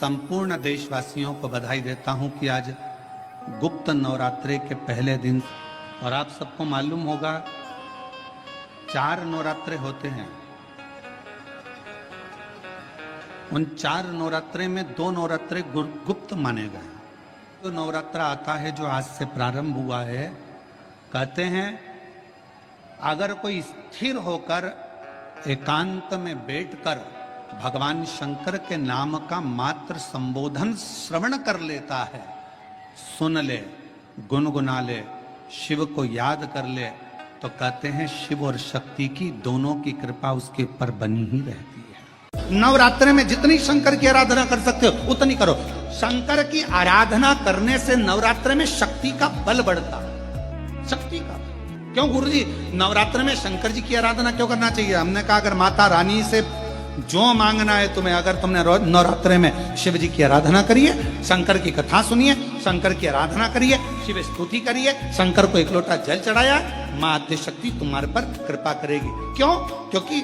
संपूर्ण देशवासियों को बधाई देता हूं कि आज गुप्त नवरात्रे के पहले दिन, और आप सबको मालूम होगा 4 नवरात्रे होते हैं। उन 4 नवरात्रे में 2 नवरात्रे गुप्त माने गए। जो नवरात्रा आता है जो आज से प्रारंभ हुआ है, कहते हैं अगर कोई स्थिर होकर एकांत में बैठकर भगवान शंकर के नाम का मात्र संबोधन श्रवण कर लेता है, सुन ले, गुनगुना ले, शिव को याद कर ले, तो कहते हैं शिव और शक्ति की दोनों की कृपा उसके ऊपर बनी ही रहती है। नवरात्रि में जितनी शंकर की आराधना कर सकते हो उतनी करो। शंकर की आराधना करने से नवरात्रि में शक्ति का बल बढ़ता है। शक्ति का क्यों गुरुजी नवरात्रि में शंकर जी की आराधना क्यों करना चाहिए? हमने कहा अगर माता रानी से जो मांगना है तुम्हें, अगर तुमने नवरात्रि में शिव जी की आराधना करिए, शंकर की कथा सुनिए, शंकर की आराधना करिए, शिव स्तुति करिए, शंकर को 1 लोटा जल चढ़ाया, मां आद्यशक्ति तुम्हारे पर कृपा करेगी। क्यों? क्योंकि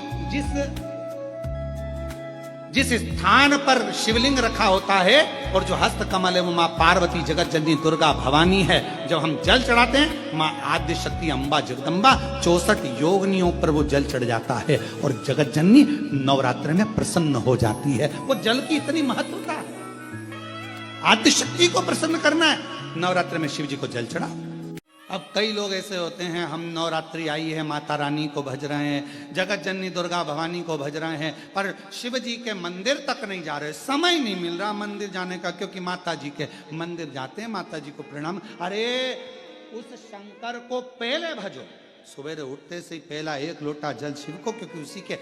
जिस स्थान पर शिवलिंग रखा होता है और जो हस्त कमल है वो मां पार्वती जगत जननी दुर्गा भवानी है। जब हम जल चढ़ाते हैं मां आद्य शक्ति अम्बा जगदम्बा 64 योगिनियों पर वो जल चढ़ जाता है और जगत जननी नवरात्र में प्रसन्न हो जाती है। वो जल की इतनी महत्वता है। आद्य शक्ति को प्रसन्न करना है, नवरात्र में शिव जी को जल चढ़ा। अब कई लोग ऐसे होते हैं, हम नवरात्रि आई है माता रानी को भज रहे हैं, जगत जननी दुर्गा भवानी को भज रहे हैं, पर शिव जी के मंदिर तक नहीं जा रहे, समय नहीं मिल रहा मंदिर जाने का, क्योंकि माता जी के मंदिर जाते हैं, माता जी को प्रणाम। अरे उस शंकर को पहले भजो, सवेरे उठते से ही पहला 1 लोटा जल शिव को, क्योंकि उसी के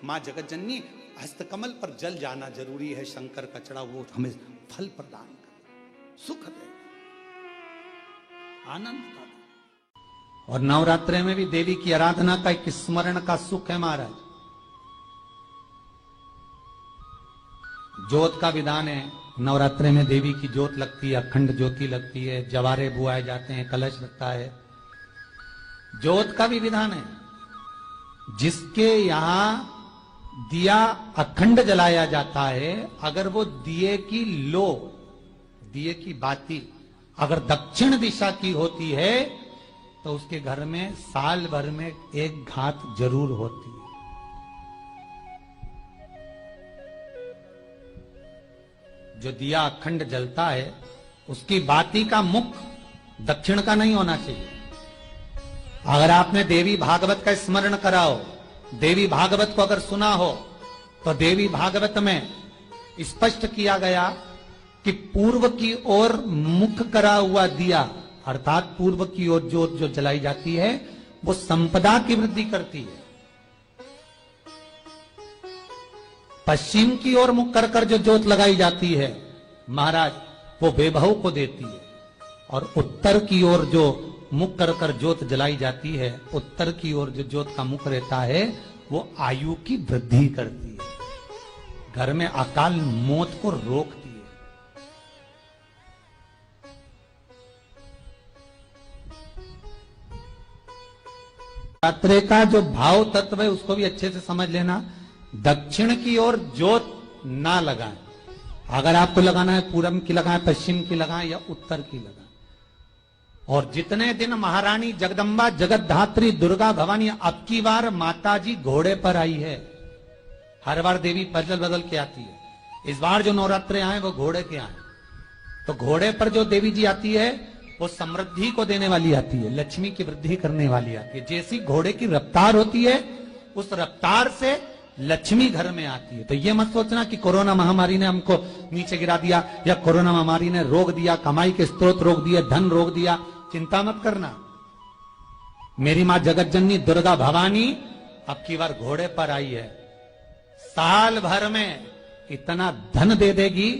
माँ जगत जननी हस्तकमल पर जल जाना जरूरी है। शंकर का चढ़ा वो हमें फल प्रदान करे, सुख दे, आनंद का। और नवरात्रि में भी देवी की आराधना का एक स्मरण का सुख है महाराज। ज्योत का विधान है, नवरात्रि में देवी की ज्योत लगती है, अखंड ज्योति लगती है, जवारे बुआए जाते हैं, कलश लगता है। ज्योत का भी विधान है। जिसके यहां दिया अखंड जलाया जाता है, अगर वो दिए की लो, दिए की बाती अगर दक्षिण दिशा की होती है तो उसके घर में साल भर में 1 घात जरूर होती है। जो दिया अखंड जलता है उसकी बाती का मुख दक्षिण का नहीं होना चाहिए। अगर आपने देवी भागवत का स्मरण कराओ, देवी भागवत को अगर सुना हो, तो देवी भागवत में स्पष्ट किया गया कि पूर्व की ओर मुख करा हुआ दिया, अर्थात पूर्व की ओर ज्योत जो जलाई जाती है वो संपदा की वृद्धि करती है। पश्चिम की ओर मुख कर कर जो ज्योत लगाई जाती है महाराज वो वैभव को देती है। और उत्तर की ओर जो मुख कर कर ज्योत जलाई जाती है, उत्तर की ओर जो ज्योत का मुख रहता है वो आयु की वृद्धि करती है, घर में अकाल मौत को रोकती है। नवरात्रि का जो भाव तत्व है उसको भी अच्छे से समझ लेना। दक्षिण की ओर ज्योत ना लगाएं। अगर आपको लगाना है पूरब की लगाएं, पश्चिम की लगाएं या उत्तर की लगाएं। और जितने दिन महारानी जगदम्बा जगत धात्री दुर्गा भवानी, अब की बार माता जी घोड़े पर आई है। हर बार देवी बदल बदल के आती है, इस बार जो नवरात्रे आए वो घोड़े के आए। तो घोड़े पर जो देवी जी आती है वो समृद्धि को देने वाली आती है, लक्ष्मी की वृद्धि करने वाली आती है। जैसी घोड़े की रफ्तार होती है उस रफ्तार से लक्ष्मी घर में आती है। तो ये मत सोचना कि कोरोना महामारी ने हमको नीचे गिरा दिया या कोरोना महामारी ने रोक दिया, कमाई के स्रोत रोक दिए, धन रोक दिया। चिंता मत करना। मेरी मां जगत जननी दुर्गा भवानी अब की बार घोड़े पर आई है। साल भर में इतना धन दे देगी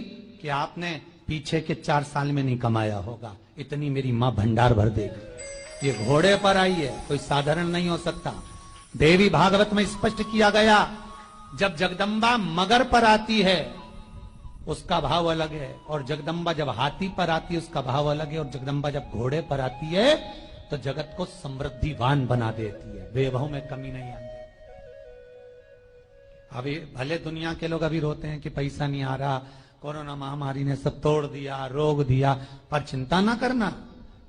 कि आपने पीछे के 4 साल में नहीं कमाया होगा, इतनी मेरी मां भंडार भर देगी। ये घोड़े पर आई है, कोई साधारण नहीं हो सकता। देवी भागवत में स्पष्ट किया गया, जब जगदम्बा मगर पर आती है उसका भाव अलग है, और जगदम्बा जब हाथी पर आती है उसका भाव अलग है, और जगदम्बा जब घोड़े पर आती है तो जगत को समृद्धिवान बना देती है, वैभव में कमी नहीं आती। अभी भले दुनिया के लोग अभी रोते हैं कि पैसा नहीं आ रहा, कोरोना महामारी ने सब तोड़ दिया, रोक दिया, पर चिंता ना करना।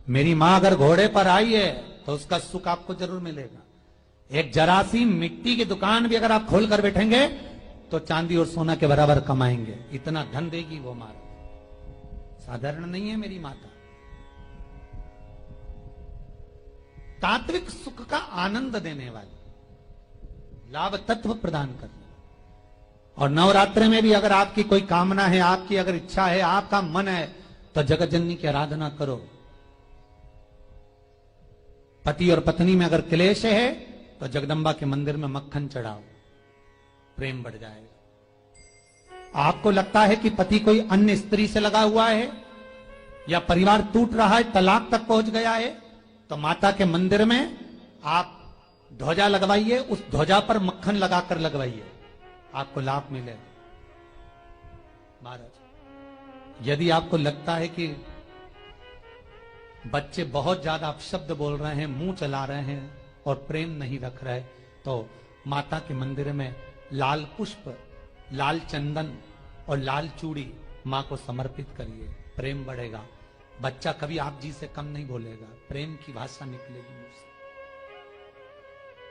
मेरी मां अगर घोड़े पर आई है तो उसका सुख आपको जरूर मिलेगा। एक जरा सी मिट्टी की दुकान भी अगर आप खोल कर बैठेंगे तो चांदी और सोना के बराबर कमाएंगे, इतना धन देगी वो मां। साधारण नहीं है मेरी माता। तात्विक सुख का आनंद देने वाली, लाभ तत्व प्रदान करने। और नवरात्रि में भी अगर आपकी कोई कामना है, आपकी अगर इच्छा है, आपका मन है, तो जगत जननी की आराधना करो। पति और पत्नी में अगर क्लेश है तो जगदम्बा के मंदिर में मक्खन चढ़ाओ, प्रेम बढ़ जाएगा। आपको लगता है कि पति कोई अन्य स्त्री से लगा हुआ है या परिवार टूट रहा है, तलाक तक पहुंच गया है, तो माता के मंदिर में आप ध्वजा लगवाइए, उस ध्वजा पर मक्खन लगाकर लगवाइए, आपको लाभ मिलेगा। महाराज, यदि आपको लगता है कि बच्चे बहुत ज्यादा अपशब्द बोल रहे हैं, मुंह चला रहे हैं और प्रेम नहीं रख रहे, तो माता के मंदिर में लाल पुष्प, लाल चंदन और लाल चूड़ी मां को समर्पित करिए, प्रेम बढ़ेगा। बच्चा कभी आप जी से कम नहीं बोलेगा, प्रेम की भाषा निकलेगी मुंह से।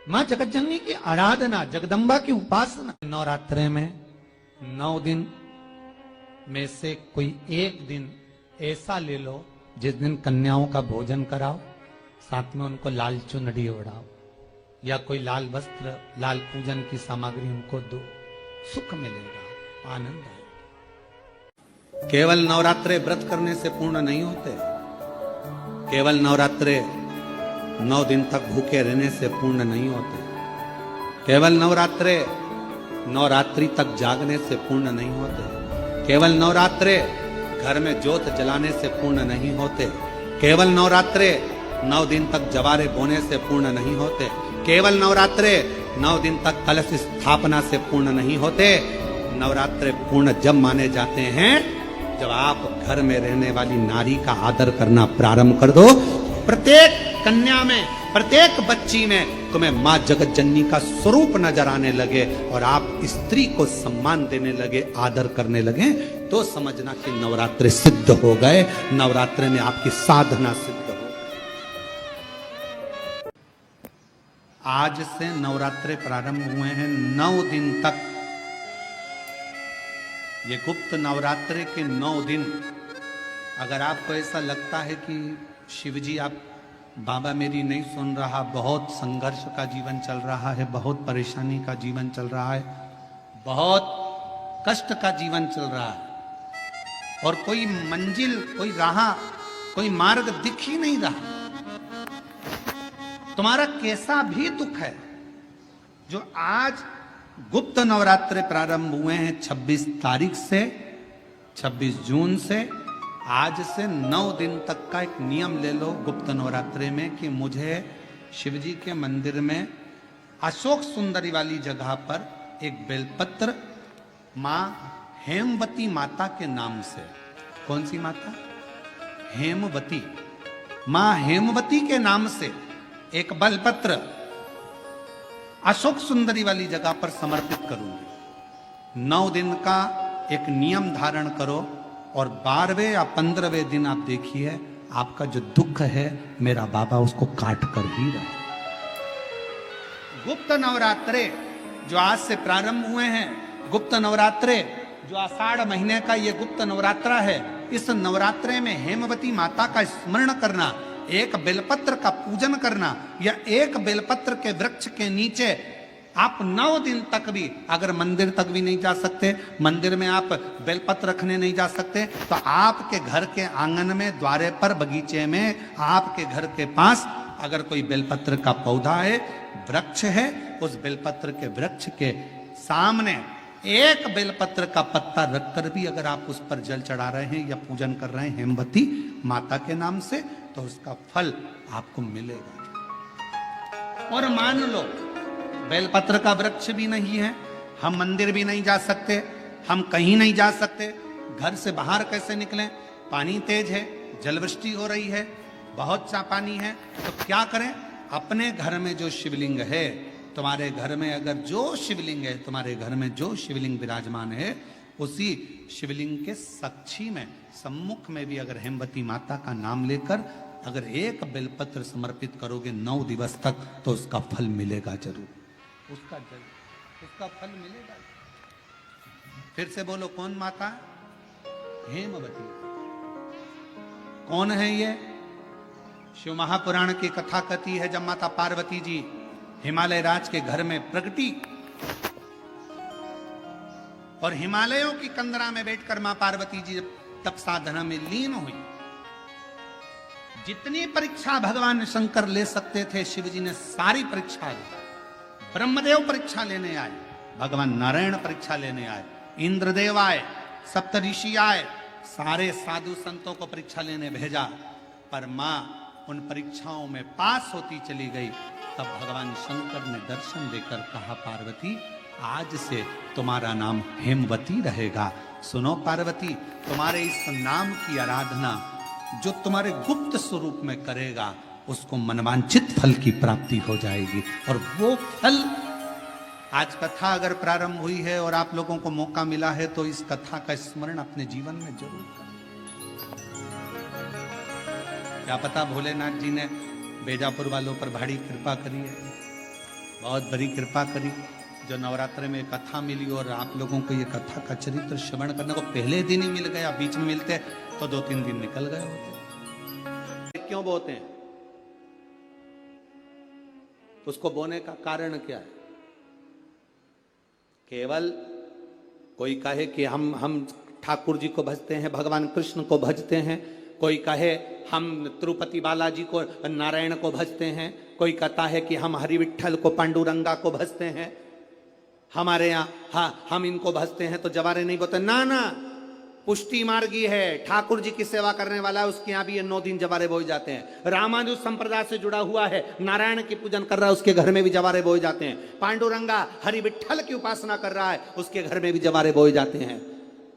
मां जगतजननी की आराधना, जगदम्बा की उपासना। नवरात्रे में 9 दिन में से कोई एक दिन ऐसा ले लो जिस दिन कन्याओं का भोजन कराओ, साथ में उनको लाल चुनरी ओढ़ाओ या कोई लाल वस्त्र, लाल पूजन की सामग्री उनको दो, सुख मिलेगा, आनंद आएगा। केवल नवरात्रे व्रत करने से पूर्ण नहीं होते, केवल नवरात्रे 9 दिन तक भूखे रहने से पूर्ण नहीं होते, केवल नवरात्रे नवरात्रि तक जागने से पूर्ण नहीं होते, केवल नवरात्रे घर में ज्योत जलाने से पूर्ण नहीं होते, केवल नवरात्रे 9 दिन तक जवारे बोने से पूर्ण नहीं होते, केवल नवरात्रे 9 दिन तक कलश स्थापना से पूर्ण नहीं होते। नवरात्रे पूर्ण जब माने जाते हैं जब आप घर में रहने वाली नारी का आदर करना प्रारंभ कर दो। प्रत्येक कन्या में, प्रत्येक बच्ची में तुम्हें मां जगत जननी का स्वरूप नजर आने लगे और आप स्त्री को सम्मान देने लगे, आदर करने लगे, तो समझना कि नवरात्रि सिद्ध हो गए, नवरात्रि में आपकी साधना सिद्ध हो गई। आज से नवरात्रि प्रारंभ हुए हैं, 9 दिन तक। ये गुप्त नवरात्रि के 9 दिन, अगर आपको ऐसा लगता है कि शिवजी आप बाबा मेरी नहीं सुन रहा, बहुत संघर्ष का जीवन चल रहा है, बहुत परेशानी का जीवन चल रहा है, बहुत कष्ट का जीवन चल रहा है और कोई मंजिल, कोई राह, कोई मार्ग दिख ही नहीं रहा, तुम्हारा कैसा भी दुख है, जो आज गुप्त नवरात्रि प्रारंभ हुए हैं 26 तारीख से, 26 जून से, आज से 9 दिन तक का एक नियम ले लो गुप्त नवरात्रि में कि मुझे शिवजी के मंदिर में अशोक सुंदरी वाली जगह पर एक बेलपत्र मां हेमवती माता के नाम से, कौन सी माता? हेमवती, मां हेमवती के नाम से एक बेलपत्र अशोक सुंदरी वाली जगह पर समर्पित करूंगी। 9 दिन का एक नियम धारण करो और 12वें या 15वें दिन आप देखिए आपका जो दुख है मेरा बाबा उसको काट कर ही रहा। गुप्त नवरात्रे जो आज से प्रारंभ हुए हैं, गुप्त नवरात्रे जो आषाढ़ महीने का ये गुप्त नवरात्रा है, इस नवरात्रे में हेमवती माता का स्मरण करना, एक बेलपत्र का पूजन करना या एक बेलपत्र के वृक्ष के नीचे आप 9 दिन तक भी, अगर मंदिर तक भी नहीं जा सकते, मंदिर में आप बेलपत्र रखने नहीं जा सकते, तो आपके घर के आंगन में, द्वारे पर, बगीचे में, आपके घर के पास अगर कोई बेलपत्र का पौधा है, वृक्ष है, उस बेलपत्र के वृक्ष के सामने एक बेलपत्र का पत्ता रखकर भी अगर आप उस पर जल चढ़ा रहे हैं या पूजन कर रहे हैं हेमवती माता के नाम से, तो उसका फल आपको मिलेगा। और मान लो बेलपत्र का वृक्ष भी नहीं है, हम मंदिर भी नहीं जा सकते, हम कहीं नहीं जा सकते, घर से बाहर कैसे निकलें, पानी तेज है, जलवृष्टि हो रही है, बहुत सा पानी है, तो क्या करें? अपने घर में जो शिवलिंग है, तुम्हारे घर में अगर जो शिवलिंग है, तुम्हारे घर में जो शिवलिंग विराजमान है, उसी शिवलिंग के साक्षी में सम्मुख में भी अगर हेमवती माता का नाम लेकर अगर एक बेलपत्र समर्पित करोगे 9 दिवस तक तो उसका फल मिलेगा जरूर, उसका फल मिलेगा। फिर से बोलो, कौन माता? हेमवती। कौन है ये? शिव महापुराण की कथा कथी है, जब माता पार्वती जी हिमालय राज के घर में प्रगटी और हिमालयों की कंदरा में बैठकर मां पार्वती जी तप साधना में लीन हुई। जितनी परीक्षा भगवान शंकर ले सकते थे शिव जी ने सारी परीक्षा ली। ब्रह्मदेव परीक्षा लेने आए, भगवान नारायण परीक्षा लेने आए, इंद्रदेव आए, सप्तऋषि आए, सारे साधु संतों को परीक्षा लेने भेजा, पर मां उन परीक्षाओं में पास होती चली गई। तब भगवान शंकर ने दर्शन देकर कहा, पार्वती आज से तुम्हारा नाम हेमवती रहेगा। सुनो पार्वती, तुम्हारे इस नाम की आराधना जो तुम्हारे गुप्त स्वरूप में करेगा उसको मनवांचित फल की प्राप्ति हो जाएगी। और वो फल, आज कथा अगर प्रारंभ हुई है और आप लोगों को मौका मिला है तो इस कथा का स्मरण अपने जीवन में जरूर करें। क्या पता भोलेनाथ जी ने बेजापुर वालों पर भारी कृपा करी है, बहुत बड़ी कृपा करी, जो नवरात्र में कथा मिली और आप लोगों को ये कथा का चरित्र श्रवण करने को पहले दिन ही मिल गया। बीच में मिलते तो 2-3 दिन निकल गए होते। क्यों बोते हैं? उसको बोने का कारण क्या है? केवल कोई कहे कि हम ठाकुर जी को भजते हैं, भगवान कृष्ण को भजते हैं, कोई कहे हम तिरुपति बालाजी को, नारायण को भजते हैं, कोई कहता है कि हम हरि विठ्ठल को, पांडुरंगा को भजते हैं, हमारे यहाँ हाँ हम इनको भजते हैं तो जवारे नहीं बोते। ना ना, पुष्टि मार्गी है, ठाकुर जी की सेवा करने वाला है, उसके यहाँ भी ये 9 दिन जवारे बोए जाते हैं। रामानुज संप्रदाय से जुड़ा हुआ है, नारायण की पूजन कर रहा है, उसके घर में भी जवारे बोए जाते हैं। पांडुरंगा हरि विठ्ठल की उपासना कर रहा है, उसके घर में भी जवारे बोए जाते हैं।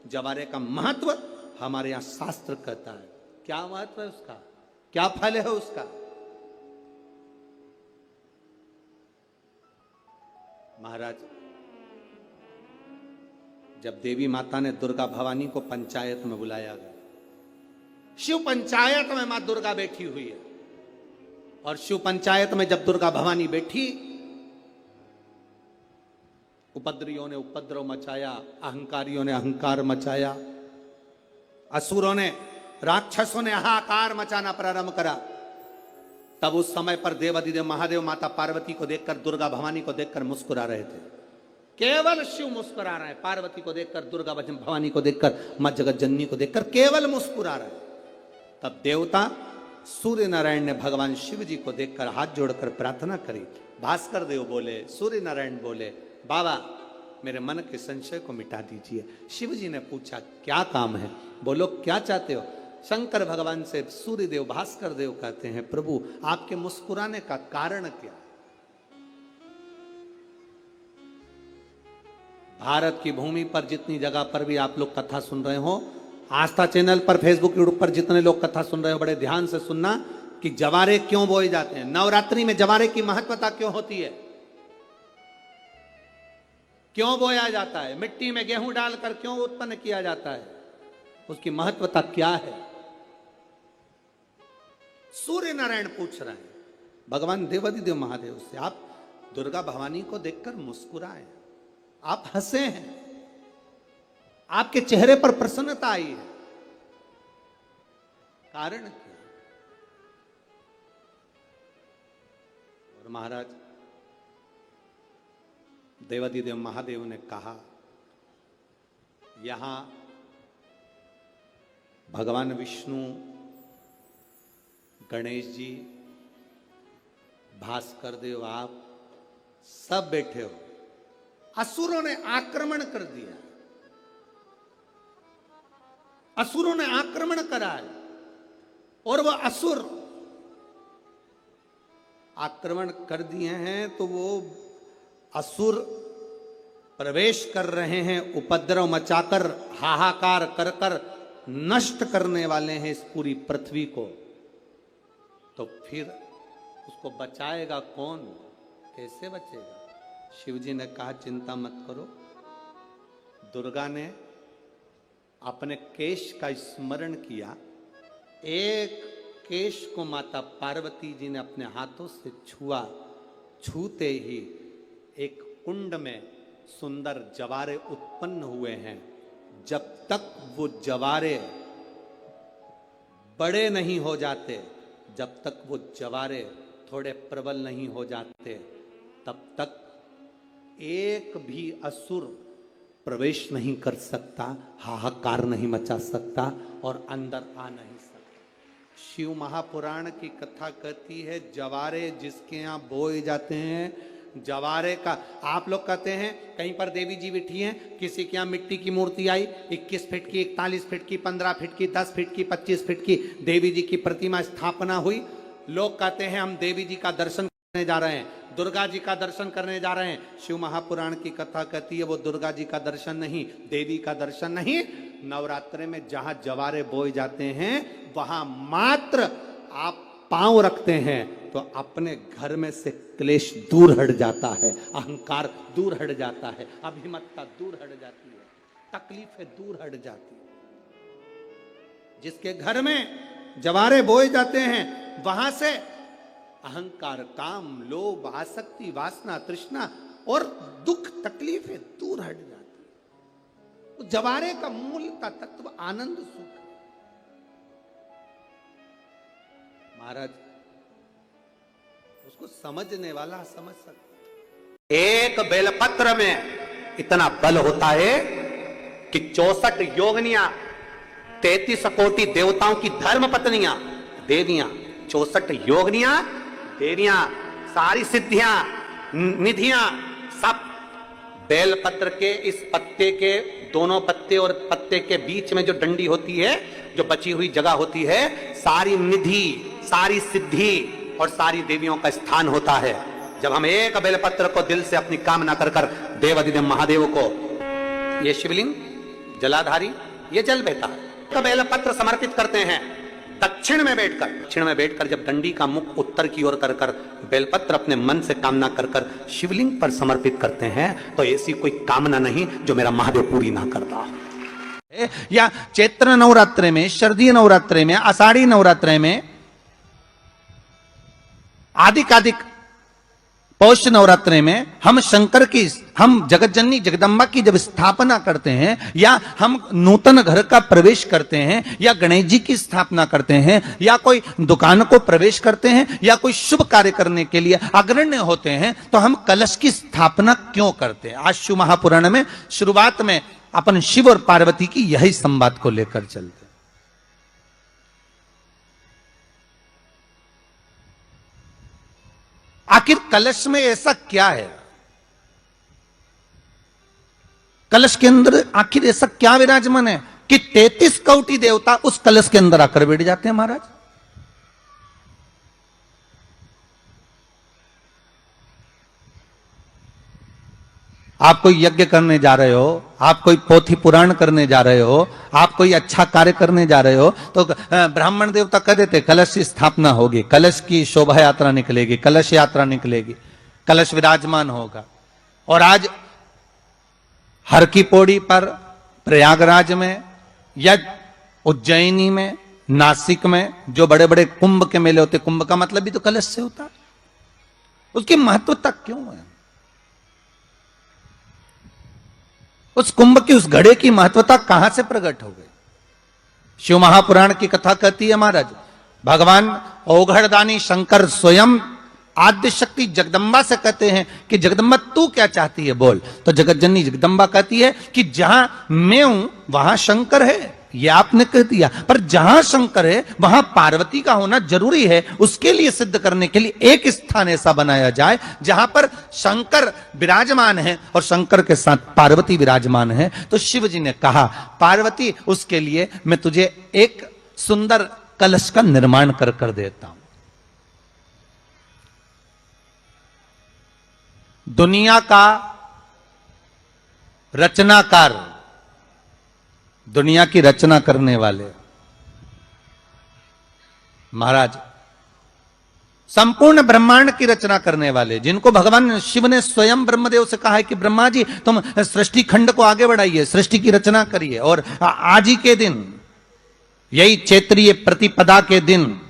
जवारे का महत्व हमारे यहाँ शास्त्र कहता है। क्या महत्व है उसका, क्या फल है उसका? महाराज, जब देवी माता ने दुर्गा भवानी को पंचायत में बुलाया गया, शिव पंचायत में मां दुर्गा बैठी हुई है, और शिव पंचायत में जब दुर्गा भवानी बैठी, उपद्रवियों ने उपद्रव मचाया, अहंकारियों ने अहंकार मचाया, असुरों ने, राक्षसों ने हाहाकार मचाना प्रारंभ करा। तब उस समय पर देवाधिदेव महादेव माता पार्वती को देखकर, दुर्गा भवानी को देखकर मुस्कुरा रहे थे। केवल शिव मुस्कुरा रहे हैं, पार्वती को देखकर, दुर्गा भवानी को देखकर, मां जगत जननी को देखकर केवल मुस्कुरा रहे हैं। तब देवता सूर्य नारायण ने भगवान शिव जी को देखकर हाथ जोड़कर प्रार्थना करी। भास्कर देव बोले, सूर्य नारायण बोले, बाबा मेरे मन के संशय को मिटा दीजिए। शिव जी ने पूछा, क्या काम है? बोलो, क्या चाहते हो? शंकर भगवान से सूर्य देव, भास्कर देव कहते हैं, प्रभु आपके मुस्कुराने का कारण क्या? भारत की भूमि पर जितनी जगह पर भी आप लोग कथा सुन रहे हो, आस्था चैनल पर, फेसबुक, यूट्यूब पर जितने लोग कथा सुन रहे हो, बड़े ध्यान से सुनना कि जवारे क्यों बोए जाते हैं। नवरात्रि में जवारे की महत्वता क्यों होती है, क्यों बोया जाता है, मिट्टी में गेहूं डालकर क्यों उत्पन्न किया जाता है, उसकी महत्वता क्या है? सूर्य नारायण पूछ रहे हैं भगवान देवाधिदेव महादेव से, आप दुर्गा भवानी को देखकर मुस्कुराए, आप हंसे हैं, आपके चेहरे पर प्रसन्नता आई है, कारण क्या? और महाराज देवाधिदेव महादेव ने कहा, यहां भगवान विष्णु, गणेश जी, भास्कर देव, आप सब बैठे हो। असुरों ने आक्रमण कर दिया, असुरों ने आक्रमण करा है, और वो असुर आक्रमण कर दिए हैं तो वो असुर प्रवेश कर रहे हैं, उपद्रव मचाकर, हाहाकार कर कर नष्ट करने वाले हैं इस पूरी पृथ्वी को। तो फिर उसको बचाएगा कौन, कैसे बचेगा? शिव जी ने कहा, चिंता मत करो, दुर्गा ने अपने केश का स्मरण किया। एक केश को माता पार्वती जी ने अपने हाथों से छुआ। छूते ही एक कुंड में सुंदर जवारे उत्पन्न हुए हैं। जब तक वो जवारे बड़े नहीं हो जाते, जब तक वो जवारे थोड़े प्रबल नहीं हो जाते, तब तक एक भी असुर प्रवेश नहीं कर सकता, हाहाकार नहीं मचा सकता और अंदर आ नहीं सकता। शिव महापुराण की कथा कहती है, जवारे जिसके यहाँ बोए जाते हैं, जवारे का आप लोग कहते हैं कहीं पर देवी जी बैठी हैं, किसी के यहाँ मिट्टी की मूर्ति आई 21 फीट की, 41 फीट की, 15 फीट की, 10 फीट की, 25 फीट की देवी जी की प्रतिमा स्थापना हुई। लोग कहते हैं हम देवी जी का दर्शन करने जा रहे हैं, दुर्गा जी का दर्शन करने जा रहे हैं। शिव महापुराण की कथा कहती है वो दुर्गा जी का दर्शन नहीं, देवी का दर्शन नहीं। नवरात्रे में जहां जवारे बोए जाते हैं वहां मात्र आप पांव रखते हैं तो अपने घर में से क्लेश दूर हट जाता है, अहंकार दूर हट जाता है, अभिमतता दूर हट जाती है, तकलीफें दूर हट जाती है। जिसके घर में जवारे बोए जाते हैं वहां से अहंकार, काम, लोभ, आसक्ति, वासना, तृष्णा और दुख, तकलीफें दूर हट जाती है। तो जवारे का मूल का तत्व आनंद, सुख। महाराज उसको समझने वाला समझ सकता। एक बेलपत्र में इतना बल होता है कि 64 योगनियां, 33 कोटि देवताओं की धर्म पत्नियां, देवियां, 64 योगनियां, देवियां, सारी सिद्धियां, निधियां, सब बेलपत्र के इस पत्ते के दोनों पत्ते और पत्ते के बीच में जो डंडी होती है, जो बची हुई जगह होती है, सारी निधि, सारी सिद्धि और सारी देवियों का स्थान होता है। जब हम एक बेलपत्र को दिल से अपनी कामना कर कर देवाधिदेव महादेव को, ये शिवलिंग जलाधारी, ये जल बहता है, बेलपत्र समर्पित करते हैं दक्षिण में बैठकर जब डंडी का मुख उत्तर की ओर कर कर बेलपत्र अपने मन से कामना कर कर शिवलिंग पर समर्पित करते हैं, तो ऐसी कोई कामना नहीं जो मेरा महादेव पूरी ना करता। या चैत्र नवरात्रे में, शरदीय नवरात्रे में, आषाढ़ी नवरात्रे में, आदिकादिक पौष नवरात्रे में हम शंकर की, हम जगत जननी जगदम्बा की जब स्थापना करते हैं, या हम नूतन घर का प्रवेश करते हैं, या गणेश जी की स्थापना करते हैं, या कोई दुकान को प्रवेश करते हैं, या कोई शुभ कार्य करने के लिए अग्रण्य होते हैं, तो हम कलश की स्थापना क्यों करते हैं? आज शिव महापुराण में शुरुआत में अपन शिव और पार्वती की यही संवाद को लेकर चलते। आखिर कलश में ऐसा क्या है? कलश के अंदर आखिर ऐसा क्या विराजमान है कि 33 कोटि देवता उस कलश के अंदर आकर बैठ जाते हैं? महाराज, आप कोई यज्ञ करने जा रहे हो, आप कोई पोथी पुराण करने जा रहे हो, आप कोई अच्छा कार्य करने जा रहे हो, तो ब्राह्मण देवता कह देते कलश की स्थापना होगी, कलश की शोभा यात्रा निकलेगी, कलश यात्रा निकलेगी, कलश विराजमान होगा। और आज हर की पौड़ी पर, प्रयागराज में या उज्जैनी में, नासिक में जो बड़े बड़े कुंभ के मेले होते, कुंभ का मतलब भी तो कलश से होता है। उसकी महत्वता क्यों है? उस कुंभ की, उस घड़े की महत्वता कहां से प्रकट हो गई? शिव महापुराण की कथा कहती है महाराज, भगवान ओघड़दानी शंकर स्वयं आद्य शक्ति जगदम्बा से कहते हैं कि जगदम्बा तू क्या चाहती है बोल। तो जगत जननी जगदम्बा कहती है कि जहां मैं हूं वहां शंकर है। ये आपने कह दिया, पर जहां शंकर है वहां पार्वती का होना जरूरी है। उसके लिए सिद्ध करने के लिए एक स्थान ऐसा बनाया जाए जहां पर शंकर विराजमान है और शंकर के साथ पार्वती विराजमान है। तो शिव जी ने कहा, पार्वती उसके लिए मैं तुझे एक सुंदर कलश का निर्माण कर देता हूं। दुनिया का रचनाकार, दुनिया की रचना करने वाले महाराज संपूर्ण ब्रह्मांड की रचना करने वाले, जिनको भगवान शिव ने स्वयं ब्रह्मदेव से कहा है कि ब्रह्मा जी तुम सृष्टि खंड को आगे बढ़ाइए, सृष्टि की रचना करिए। और आज ही के दिन, यही चैत्रीय प्रतिपदा के दिन,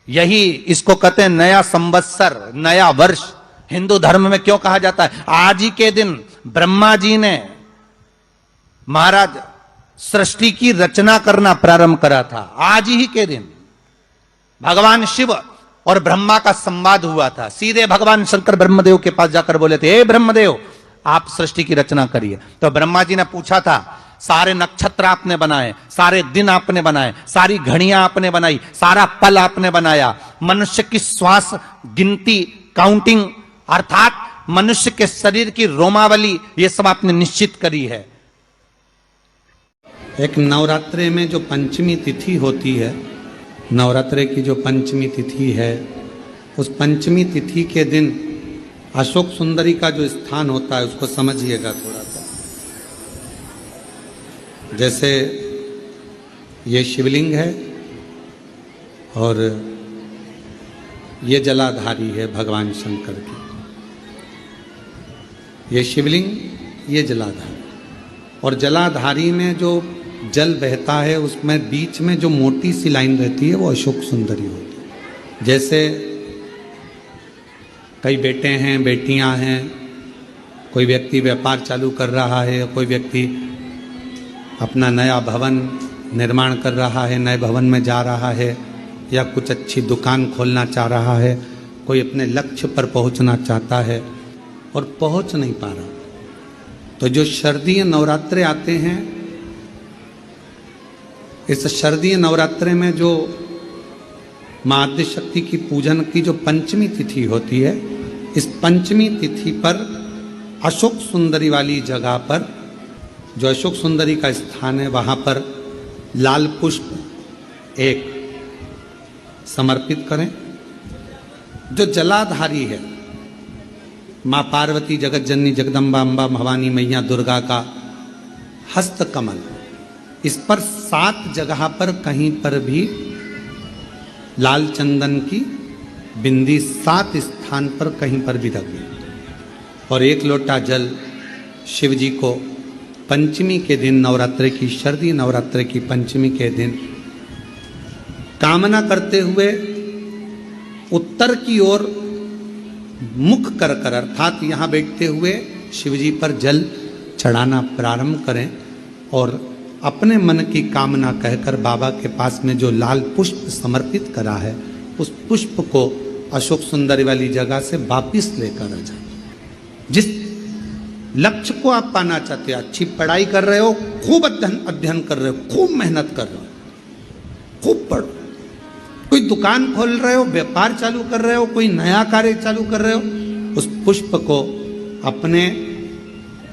यही इसको कहते हैं नया संवत्सर, नया वर्ष। हिंदू धर्म में क्यों कहा जाता है? आज ही के दिन ब्रह्मा जी ने महाराज सृष्टि की रचना करना प्रारंभ करा था। आज ही के दिन भगवान शिव और ब्रह्मा का संवाद हुआ था। सीधे भगवान शंकर ब्रह्मदेव के पास जाकर बोले थे, हे ब्रह्मदेव आप सृष्टि की रचना करिए। तो ब्रह्मा जी ने पूछा था, सारे नक्षत्र आपने बनाए, सारे दिन आपने बनाए, सारी घड़ियां आपने बनाई, सारा पल आपने बनाया, मनुष्य की श्वास गिनती, काउंटिंग, अर्थात मनुष्य के शरीर की रोमावली, ये सब आपने निश्चित करी है। एक नवरात्रे में जो पंचमी तिथि होती है, नवरात्रे की जो पंचमी तिथि है, उस पंचमी तिथि के दिन अशोक सुंदरी का जो स्थान होता है उसको समझिएगा थोड़ा सा। जैसे ये शिवलिंग है और ये जलाधारी है भगवान शंकर की। ये शिवलिंग, ये जलाधारी, और जलाधारी में जो जल बहता है उसमें बीच में जो मोटी सी लाइन रहती है वो अशोक सुंदरी होती है। जैसे कई बेटे हैं, बेटियां हैं, कोई व्यक्ति व्यापार चालू कर रहा है, कोई व्यक्ति अपना नया भवन निर्माण कर रहा है, नए भवन में जा रहा है, या कुछ अच्छी दुकान खोलना चाह रहा है, कोई अपने लक्ष्य पर पहुंचना चाहता है और पहुंच नहीं पा रहा। तो जो शारदीय नवरात्रे आते हैं, इस शारदीय नवरात्रे में जो मां आद्य शक्ति की पूजन की जो पंचमी तिथि होती है, इस पंचमी तिथि पर अशोक सुंदरी वाली जगह पर, जो अशोक सुंदरी का स्थान है, वहां पर लाल पुष्प एक समर्पित करें। जो जलाधारी है, मां पार्वती, जगत जननी, जगदम्बा, अम्बा, भवानी मैया दुर्गा का हस्त कमल, इस पर 7 जगह पर कहीं पर भी लाल चंदन की बिंदी 7 स्थान पर कहीं पर भी रख दी, और 1 लोटा जल शिव जी को पंचमी के दिन, नवरात्रे की, शारदीय नवरात्रे की पंचमी के दिन कामना करते हुए उत्तर की ओर मुख कर कर, अर्थात यहां बैठते हुए शिव जी पर जल चढ़ाना प्रारंभ करें और अपने मन की कामना कहकर बाबा के पास में जो लाल पुष्प समर्पित करा है, उस पुष्प को अशोक सुंदरी वाली जगह से वापिस लेकर आ जाए। जिस लक्ष्य को आप पाना चाहते हो, अच्छी पढ़ाई कर रहे हो, खूब अध्ययन कर रहे हो, खूब मेहनत कर रहे हो, खूब पढ़ो, कोई दुकान खोल रहे हो, व्यापार चालू कर रहे हो, कोई नया कार्य चालू कर रहे हो, उस पुष्प को अपने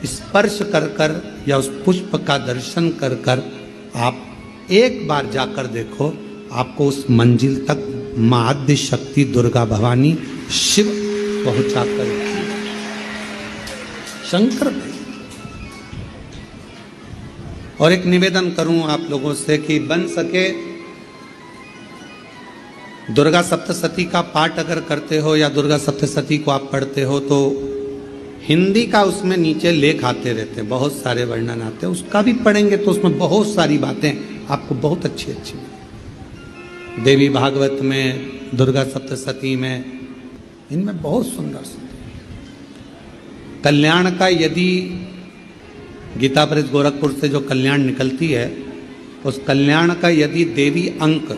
स्पर्श कर कर या उस पुष्प का दर्शन कर कर आप एक बार जाकर देखो, आपको उस मंजिल तक मां आद्य शक्ति दुर्गा भवानी शिव पहुंचा कर शंकर। और एक निवेदन करूं आप लोगों से कि बन सके दुर्गा सप्तशती का पाठ अगर करते हो या दुर्गा सप्तशती को आप पढ़ते हो तो हिंदी का उसमें नीचे लेख आते रहते हैं, बहुत सारे वर्णन आते हैं, उसका भी पढ़ेंगे तो उसमें बहुत सारी बातें आपको बहुत अच्छी अच्छी, देवी भागवत में, दुर्गा सप्तशती में, इनमें बहुत सुंदर सुंदर कल्याण का, यदि गीता प्रेस गोरखपुर से जो कल्याण निकलती है, उस कल्याण का यदि देवी अंक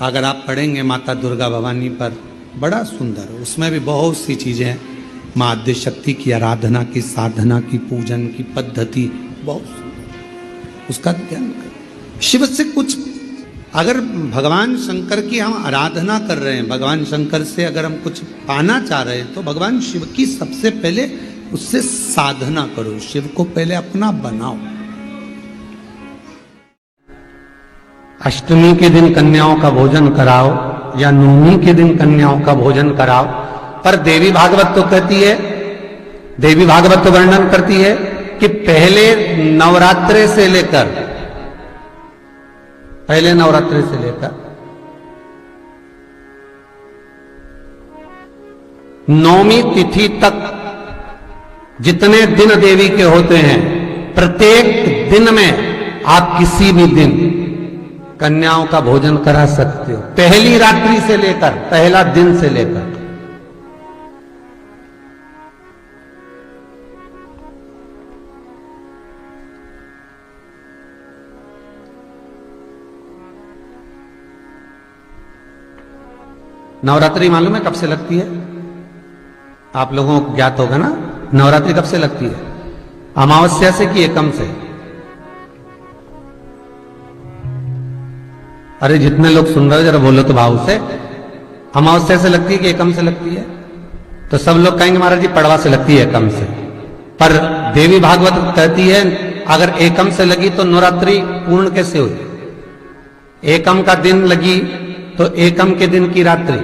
अगर आप पढ़ेंगे माता दुर्गा भवानी पर, बड़ा सुंदर, उसमें भी बहुत सी चीजें हैं, मां आद्य शक्ति की आराधना की, साधना की, पूजन की पद्धति बहुत सुंदर, उसका ध्यान करें। शिव से कुछ, अगर भगवान शंकर की हम आराधना कर रहे हैं, भगवान शंकर से अगर हम कुछ पाना चाह रहे हैं, तो भगवान शिव की सबसे पहले उससे साधना करो, शिव को पहले अपना बनाओ। अष्टमी के दिन कन्याओं का भोजन कराओ या नवमी के दिन कन्याओं का भोजन कराओ, पर देवी भागवत तो कहती है, देवी भागवत तो वर्णन करती है कि पहले नवरात्रे से लेकर नौवीं तिथि तक जितने दिन देवी के होते हैं, प्रत्येक दिन में आप किसी भी दिन कन्याओं का भोजन करा सकते हो, पहली रात्रि से लेकर, पहला दिन से लेकर। नवरात्रि मालूम है कब से लगती है? आप लोगों को ज्ञात होगा ना, नवरात्रि कब से लगती है? अमावस्या से कि एकम से? अरे जितने लोग सुन रहे हो जरा बोलो तो भाव से। अमावस्या से लगती है कि एकम से लगती है? तो सब लोग कहेंगे महाराज जी पड़वा से लगती है, एकम से। पर देवी भागवत कहती है अगर एकम से लगी तो नवरात्रि पूर्ण कैसे हुई? एकम का दिन लगी तो एकम के दिन की रात्रि,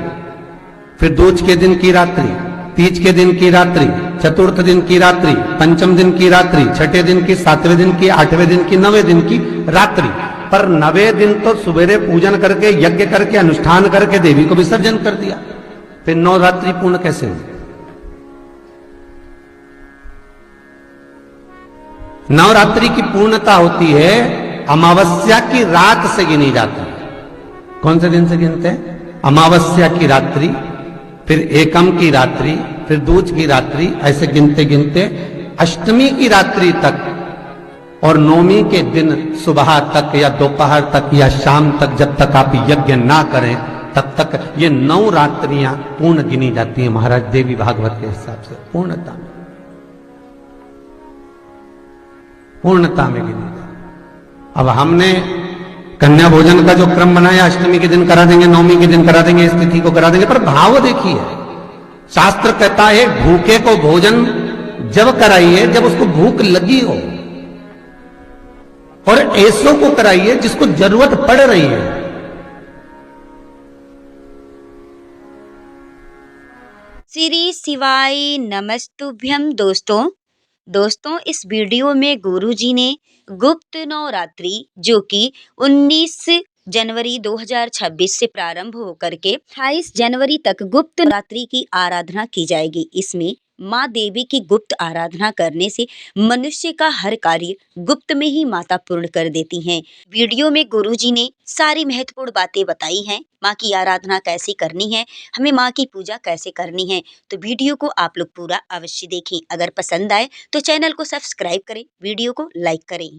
फिर दूज के दिन की रात्रि, तीज के दिन की रात्रि, चतुर्थ दिन की रात्रि, पंचम दिन की रात्रि, छठे दिन की, सातवें दिन की, आठवें दिन की, नवें दिन की रात्रि। पर नवे दिन तो सुबेरे पूजन करके, यज्ञ करके, अनुष्ठान करके देवी को विसर्जन कर दिया, फिर नवरात्रि पूर्ण कैसे हुई? नवरात्रि की पूर्णता होती है अमावस्या की रात से गिनी जाती है। कौन से दिन से गिनते हैं? अमावस्या की रात्रि, फिर एकम की रात्रि, फिर दूज की रात्रि, ऐसे गिनते गिनते अष्टमी की रात्रि तक और नौमी के दिन सुबह तक या दोपहर तक या शाम तक, जब तक आप यज्ञ ना करें तब तक ये 9 रात्रियां पूर्ण गिनी जाती हैं महाराज देवी भागवत के हिसाब से। पूर्णता में, पूर्णता में गिनी जाती। अब हमने कन्या भोजन का जो क्रम बनाया, अष्टमी के दिन करा देंगे, नौमी के दिन करा देंगे, इस तिथि को करा देंगे, पर भाव देखिए, शास्त्र कहता है भूखे को भोजन जब कराइए जब उसको भूख लगी हो, और ऐसों को कराइए जिसको जरूरत पड़ रही है। श्री शिवाय नमस्तुभ्यम। दोस्तों इस वीडियो में गुरुजी ने गुप्त नवरात्रि जो कि 19 जनवरी 2026 से प्रारंभ होकर के 28 जनवरी तक गुप्त नवरात्रि की आराधना की जाएगी। इसमें माँ देवी की गुप्त आराधना करने से मनुष्य का हर कार्य गुप्त में ही माता पूर्ण कर देती हैं। वीडियो में गुरुजी ने सारी महत्वपूर्ण बातें बताई हैं, माँ की आराधना कैसे करनी है, हमें माँ की पूजा कैसे करनी है। तो वीडियो को आप लोग पूरा अवश्य देखें। अगर पसंद आए तो चैनल को सब्सक्राइब करें, वीडियो को लाइक करें।